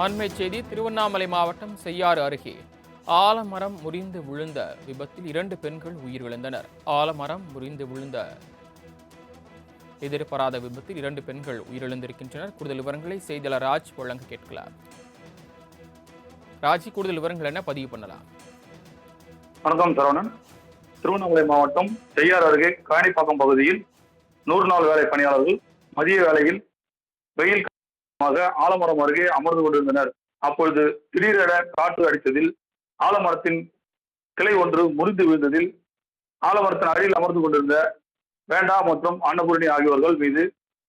அண்மைச் செய்தி திருவண்ணாமலை மாவட்டம் செய்யாறு அருகே ஆலமரம் முறிந்து விழுந்த விபத்தில் 2 பெண்கள் உயிரிழந்தனர். ஆலமரம் முறிந்து விழுந்த எதிர்பாராத விபத்தில் 2 பெண்கள் உயிரிழந்திருக்கின்றனர். கூடுதல் விவரங்களை செய்தியாளர் ராஜ் வழங்க கேட்கலாம். ராஜி, கூடுதல் விவரங்கள் என்ன பதிவு பண்ணலாம்? வணக்கம் சரவணன். திருவண்ணாமலை மாவட்டம் செய்யாறு அருகே காணிப்பாக்கம் பகுதியில் 100 நாள் வேலை பணியாளர்கள் மதிய வேளையில் வெயில் காரணமாக ஆலமரம் அருகே அமர்ந்து கொண்டிருந்தனர். அப்பொழுது திடீரென காற்று அடித்ததில் ஆலமரத்தின் கிளை ஒன்று முறிந்து விழுந்ததில் ஆலமரத்தின் அருகில் அமர்ந்து கொண்டிருந்த வேண்டா மற்றும் அன்னபூரணி ஆகியோர்கள் மீது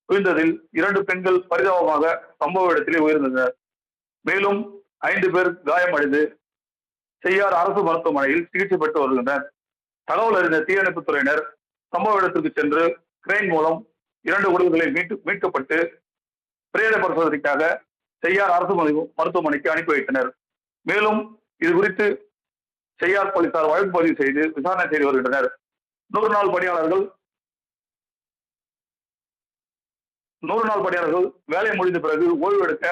விழுந்ததில் 2 பெண்கள் பரிதாபமாக சம்பவ இடத்திலே உயிரிழந்தனர். மேலும் 5 பேர் காயமடைந்து செய்யாறு அரசு மருத்துவமனையில் சிகிச்சை பெற்று வருகின்றனர். தகவல் அறிந்த தீயணைப்புத் துறையினர் சம்பவ இடத்திற்கு சென்று கிரெயின் மூலம் 2 உடல்களை மீட்கப்பட்டு பிரேத பரிசோதனைக்காக செய்யார் அரசு மருத்துவமனைக்கு அனுப்பி வைத்தனர். மேலும் இது குறித்து செய்யார் போலீசார் வழக்கு பதிவு செய்து விசாரணை செய்து வருகின்றனர். 100 நாள் பணியாளர்கள் வேலை முடிந்த பிறகு ஓய்வு எடுக்க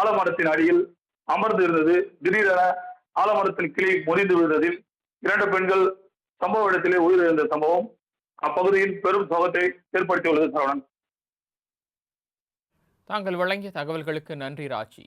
ஆலமரத்தின் அடியில் அமர்ந்து இருந்தது. திடீரென ஆலமரத்தின் கிளை முறிந்து விழுந்ததில் 2 பெண்கள் சம்பவ இடத்திலே உயிரிழந்த சம்பவம் அப்பகுதியில் பெரும் சோகத்தை ஏற்படுத்தியுள்ளது. சரவணன், தாங்கள் வழங்கிய தகவல்களுக்கு நன்றி ராஜி.